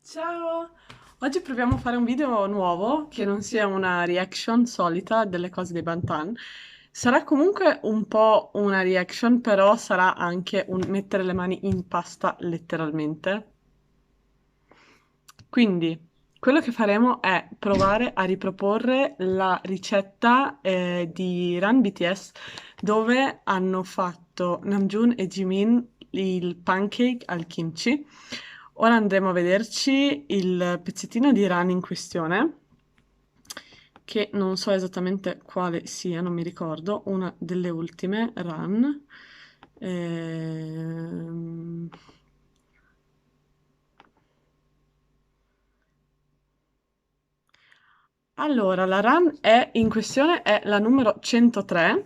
Ciao! Oggi proviamo a fare un video nuovo che non sia una reaction solita delle cose dei Bantan. Sarà comunque un po' una reaction, però sarà anche un mettere le mani in pasta letteralmente. Quindi, quello che faremo è provare a riproporre la ricetta di Run BTS dove hanno fatto Namjoon e Jimin il pancake al kimchi. Ora andremo a vederci il pezzettino di Run in questione, che non so esattamente quale sia, non mi ricordo, una delle ultime Run. Ehm, Allora, la run è in questione è la numero 103.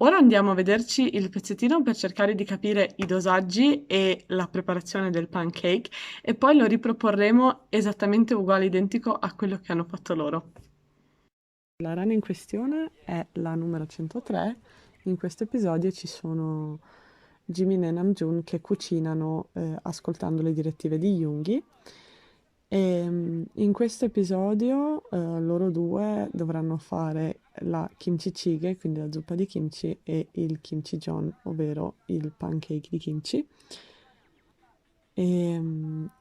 Ora andiamo a vederci il pezzettino per cercare di capire i dosaggi e la preparazione del pancake e poi lo riproporremo esattamente uguale, identico a quello che hanno fatto loro. La run in questione è la numero 103. In questo episodio ci sono Jimin e Namjoon che cucinano ascoltando le direttive di Yoongi. In questo episodio loro due dovranno fare la kimchi jjigae, quindi la zuppa di kimchi, e il kimchi jeon, ovvero il pancake di kimchi.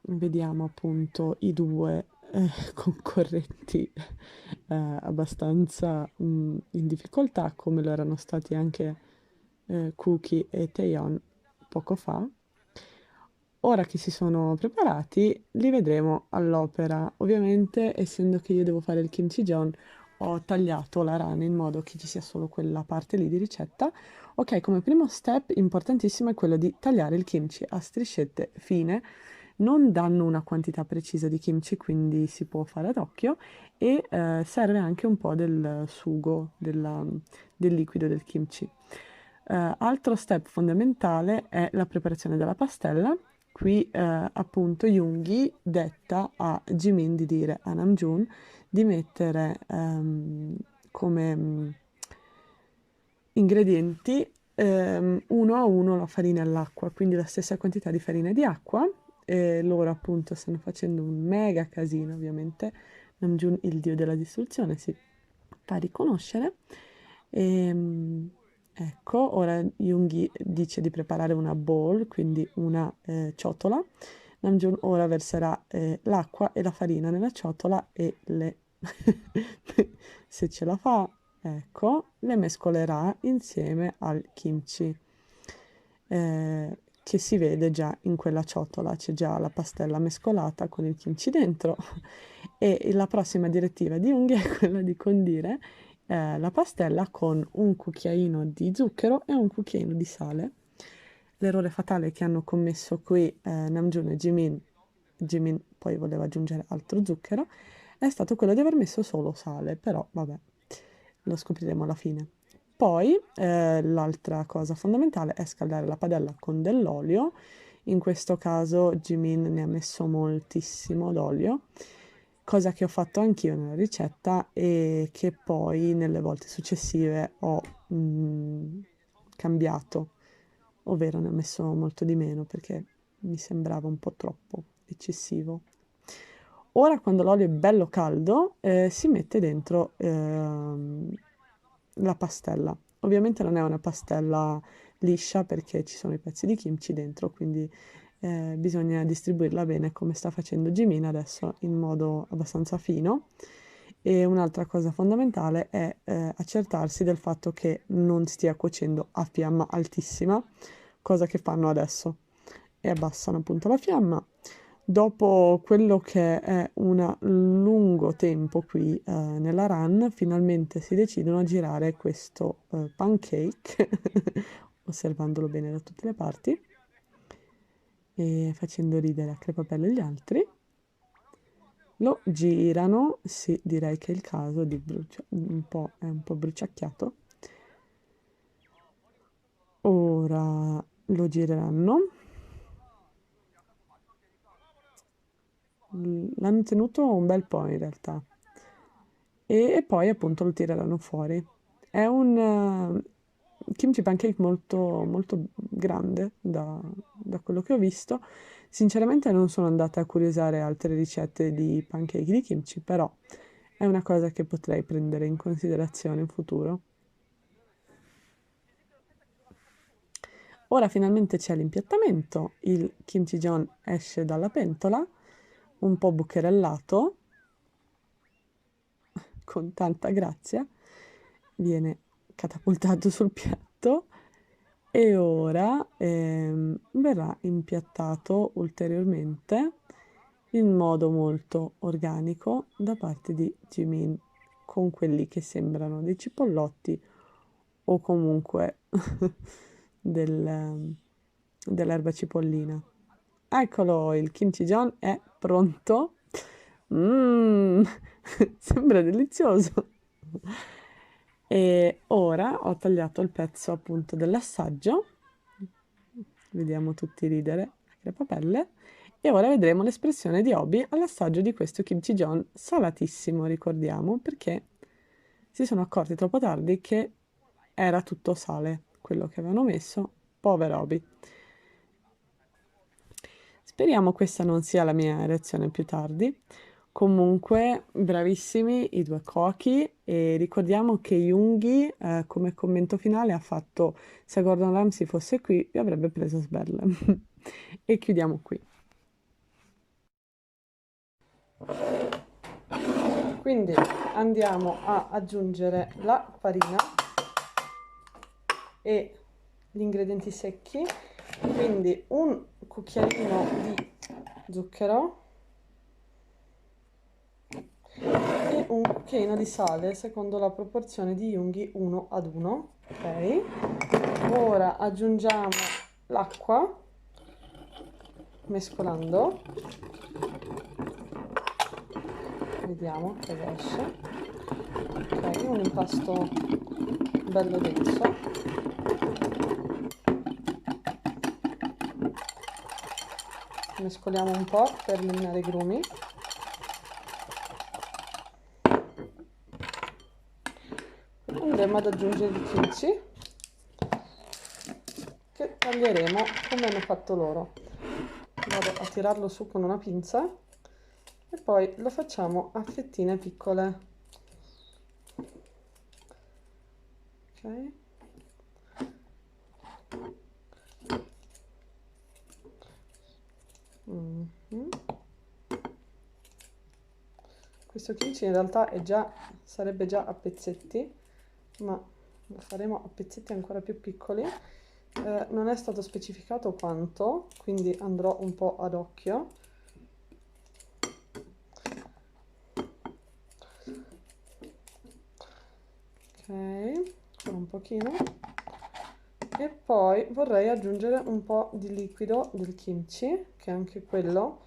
Vediamo appunto i due concorrenti abbastanza in difficoltà, come lo erano stati anche Cookie e Taeyeon poco fa. Ora che si sono preparati, li vedremo all'opera. Ovviamente, essendo che io devo fare il kimchi jeon, ho tagliato la rana in modo che ci sia solo quella parte lì di ricetta. Ok, come primo step importantissimo è quello di tagliare il kimchi a striscette fine. Non danno una quantità precisa di kimchi, quindi si può fare ad occhio e serve anche un po' del sugo, del liquido del kimchi. Altro step fondamentale è la preparazione della pastella. Qui appunto Yoongi detta a Jimin di dire a Namjoon di mettere come ingredienti uno a uno la farina e l'acqua, quindi la stessa quantità di farina e di acqua. E loro appunto stanno facendo un mega casino, ovviamente. Namjoon, il dio della distruzione, si fa riconoscere. Ecco, ora Yoongi dice di preparare una bowl, quindi una ciotola. Namjoon ora verserà l'acqua e la farina nella ciotola e se ce la fa, ecco, le mescolerà insieme al kimchi, che si vede già in quella ciotola, c'è già la pastella mescolata con il kimchi dentro. E la prossima direttiva di Unghie è quella di condire la pastella con un cucchiaino di zucchero e un cucchiaino di sale. L'errore fatale che hanno commesso qui Namjoon e Jimin poi voleva aggiungere altro zucchero, è stato quello di aver messo solo sale, però vabbè, lo scopriremo alla fine. Poi l'altra cosa fondamentale è scaldare la padella con dell'olio. In questo caso Jimin ne ha messo moltissimo d'olio, cosa che ho fatto anch'io nella ricetta e che poi nelle volte successive ho cambiato, ovvero ne ho messo molto di meno perché mi sembrava un po' troppo eccessivo. Ora, quando l'olio è bello caldo, si mette dentro la pastella. Ovviamente non è una pastella liscia perché ci sono i pezzi di kimchi dentro, quindi bisogna distribuirla bene come sta facendo Jimin adesso in modo abbastanza fino. E un'altra cosa fondamentale è accertarsi del fatto che non stia cuocendo a fiamma altissima, cosa che fanno adesso. E abbassano appunto la fiamma. Dopo quello che è un lungo tempo qui nella run, finalmente si decidono a girare questo pancake, osservandolo bene da tutte le parti e facendo ridere a crepapelle gli altri. Lo girano, sì, direi che è il caso di è un po' bruciacchiato. Ora lo gireranno. L'hanno tenuto un bel po' in realtà. E poi appunto lo tireranno fuori. È un kimchi pancake molto, molto grande da quello che ho visto. Sinceramente non sono andata a curiosare altre ricette di pancake di kimchi, però è una cosa che potrei prendere in considerazione in futuro. Ora finalmente c'è l'impiattamento, il kimchi jjigae esce dalla pentola, un po' bucherellato, con tanta grazia, viene catapultato sul piatto e ora verrà impiattato ulteriormente in modo molto organico da parte di Jimin con quelli che sembrano dei cipollotti o comunque dell'erba cipollina. Eccolo, il kimchi jjigae è pronto. Mmm, sembra delizioso. E ora ho tagliato il pezzo appunto dell'assaggio. Vediamo tutti ridere a crepapelle. E ora vedremo l'espressione di Obi all'assaggio di questo kimchi jjigae salatissimo, ricordiamo, perché si sono accorti troppo tardi che era tutto sale quello che avevano messo. Povero Obi. Speriamo questa non sia la mia reazione più tardi. Comunque, bravissimi i due cuochi e ricordiamo che Yoongi, come commento finale, ha fatto se Gordon Ramsay fosse qui, vi avrebbe preso a sberle. E chiudiamo qui. Quindi andiamo a aggiungere la farina e gli ingredienti secchi, quindi un cucchiaino di zucchero e un cucchiaino di sale secondo la proporzione di Yoongi 1:1. Ok, ora aggiungiamo l'acqua mescolando, vediamo cosa esce. Ok, un impasto bello denso. Mescoliamo un po' per eliminare i grumi. Andremo ad aggiungere il kimchi che taglieremo come hanno fatto loro. Vado a tirarlo su con una pinza e poi lo facciamo a fettine piccole. Ok. Mhm. Questo kimchi in realtà sarebbe già a pezzetti, ma lo faremo a pezzetti ancora più piccoli. Non è stato specificato quanto, quindi andrò un po' ad occhio. Ok, ancora un pochino. E poi vorrei aggiungere un po' di liquido del kimchi, che anche quello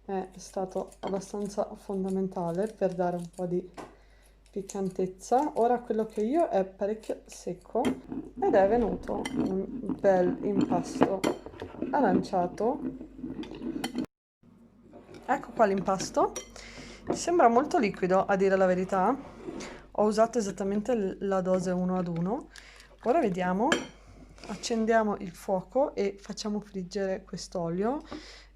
è stato abbastanza fondamentale per dare un po' di piccantezza. Ora quello che io è parecchio secco ed è venuto un bel impasto aranciato. Ecco qua l'impasto. Mi sembra molto liquido, a dire la verità. Ho usato esattamente la dose 1:1. Ora vediamo. Accendiamo il fuoco e facciamo friggere quest'olio.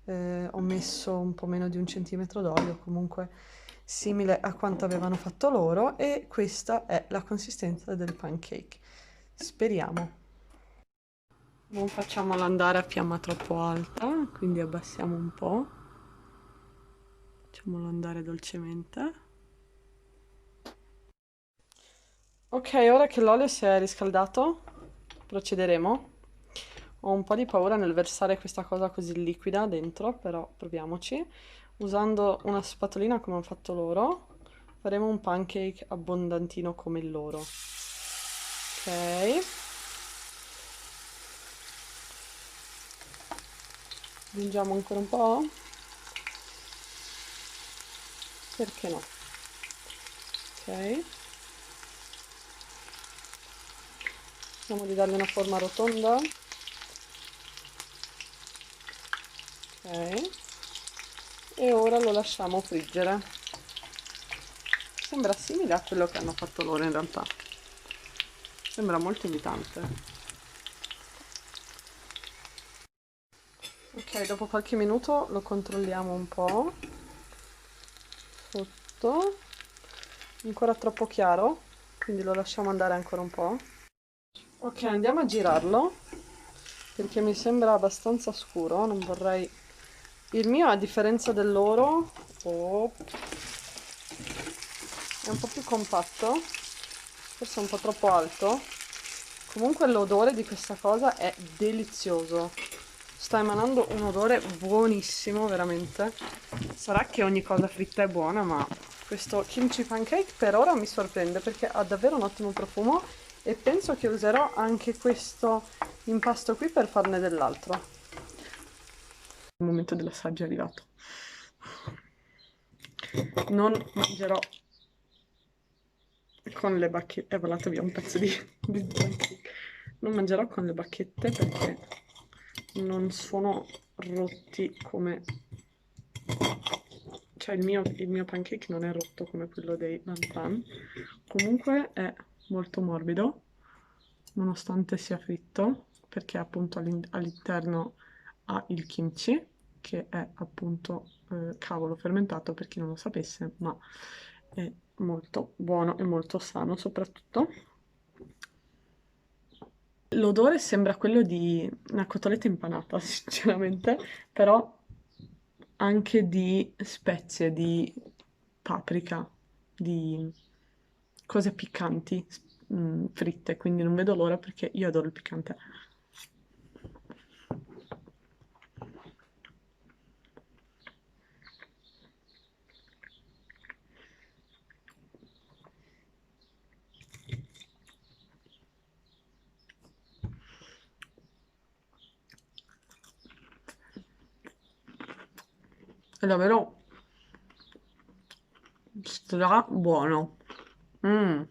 Ho messo un po' meno di 1 centimetro d'olio, comunque simile a quanto avevano fatto loro, e questa è la consistenza del pancake. Speriamo. Non facciamolo andare a fiamma troppo alta, quindi abbassiamo un po'. Facciamolo andare dolcemente. Ok, ora che l'olio si è riscaldato, procederemo. Ho un po' di paura nel versare questa cosa così liquida dentro, però proviamoci. Usando una spatolina come hanno fatto loro, faremo un pancake abbondantino come il loro. Ok. Aggiungiamo ancora un po'? Perché no? Ok. Vediamo di dargli una forma rotonda. Ok. E ora lo lasciamo friggere. Sembra simile a quello che hanno fatto loro in realtà. Sembra molto invitante. Ok, Ok, dopo qualche minuto lo controlliamo un po'. Sotto. Ancora troppo chiaro, quindi lo lasciamo andare ancora un po'. Ok, andiamo a girarlo, perché mi sembra abbastanza scuro, non vorrei... Il mio, a differenza del loro, oh, è un po' più compatto, forse un po' troppo alto. Comunque l'odore di questa cosa è delizioso. Sta emanando un odore buonissimo, veramente. Sarà che ogni cosa fritta è buona, ma questo kimchi pancake per ora mi sorprende perché ha davvero un ottimo profumo e penso che userò anche questo impasto qui per farne dell'altro. Il momento dell'assaggio è arrivato. Non mangerò con le bacchette. È volato via un pezzo di pancake. Non mangerò con le bacchette perché non sono rotti come... Cioè il mio pancake non è rotto come quello dei Nantan. Comunque è molto morbido, nonostante sia fritto, perché appunto all'interno ha il kimchi, che è appunto cavolo fermentato per chi non lo sapesse, ma è molto buono e molto sano soprattutto. L'odore sembra quello di una cotoletta impanata, sinceramente, però anche di spezie, di paprika, di cose piccanti, fritte, quindi non vedo l'ora perché io adoro il piccante. È davvero stra buono. Mm.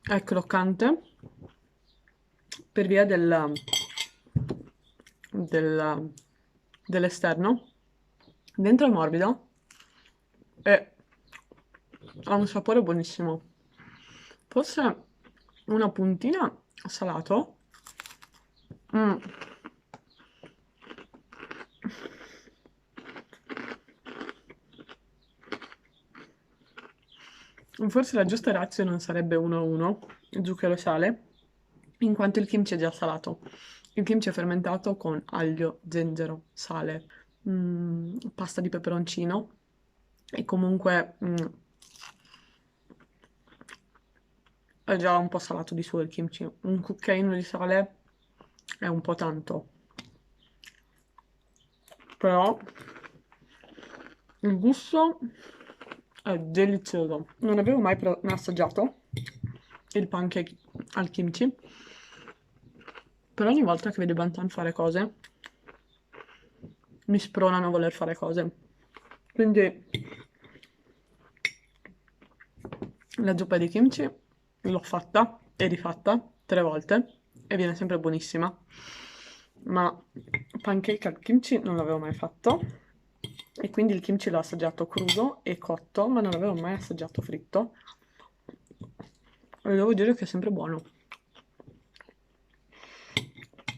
È croccante per via dell'esterno. Dentro è morbido e ha un sapore buonissimo. Forse una puntina salato. Mm. Forse la giusta ratio non sarebbe 1-1, zucchero e sale, in quanto il kimchi è già salato. Il kimchi è fermentato con aglio, zenzero, sale, pasta di peperoncino e comunque è già un po' salato di suo il kimchi. Un cucchiaino di sale è un po' tanto, però il gusto è delizioso. Non avevo mai assaggiato il pancake al kimchi, però ogni volta che vedo i Bantan fare cose, mi spronano a voler fare cose. Quindi la zuppa di kimchi l'ho fatta e rifatta 3 volte e viene sempre buonissima. Ma pancake al kimchi non l'avevo mai fatto e quindi il kimchi l'ho assaggiato crudo e cotto, ma non l'avevo mai assaggiato fritto. E devo dire che è sempre buono.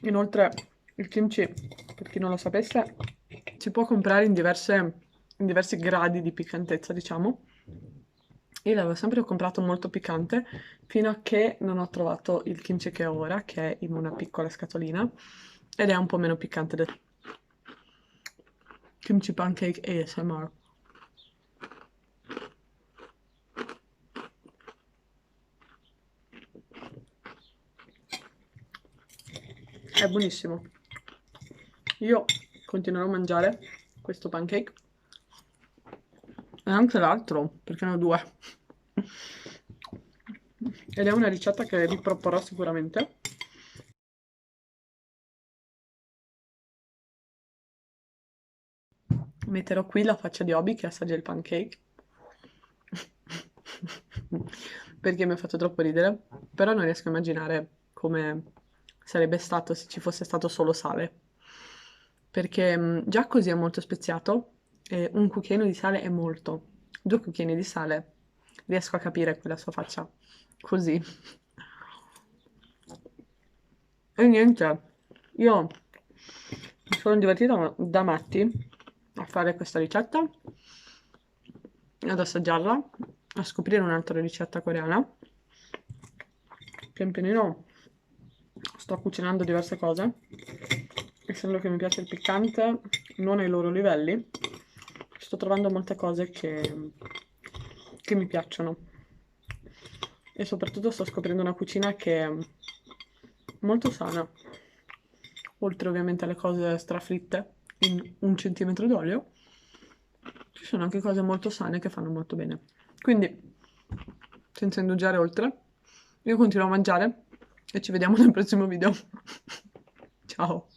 Inoltre il kimchi, per chi non lo sapesse, si può comprare in diversi gradi di piccantezza, diciamo. Io l'avevo sempre comprato molto piccante, fino a che non ho trovato il kimchi che ho ora, che è in una piccola scatolina, ed è un po' meno piccante del kimchi pancake ASMR. È buonissimo. Io continuerò a mangiare questo pancake e anche l'altro, perché ne ho due. Ed è una ricetta che riproporrò sicuramente. Metterò qui la faccia di Obi che assaggia il pancake. Perché mi ha fatto troppo ridere. Però non riesco a immaginare come sarebbe stato se ci fosse stato solo sale. Perché già così è molto speziato e un cucchiaino di sale è molto. 2 cucchiaini di sale riesco a capire quella sua faccia così. E niente, io mi sono divertita da matti a fare questa ricetta, ad assaggiarla, a scoprire un'altra ricetta coreana. Pian pianino sto cucinando diverse cose, essendo che mi piace il piccante, non ai loro livelli, sto trovando molte cose che mi piacciono. E soprattutto sto scoprendo una cucina che è molto sana. Oltre ovviamente alle cose strafritte in 1 centimetro d'olio, ci sono anche cose molto sane che fanno molto bene. Quindi, senza indugiare oltre, io continuo a mangiare e ci vediamo nel prossimo video. Ciao!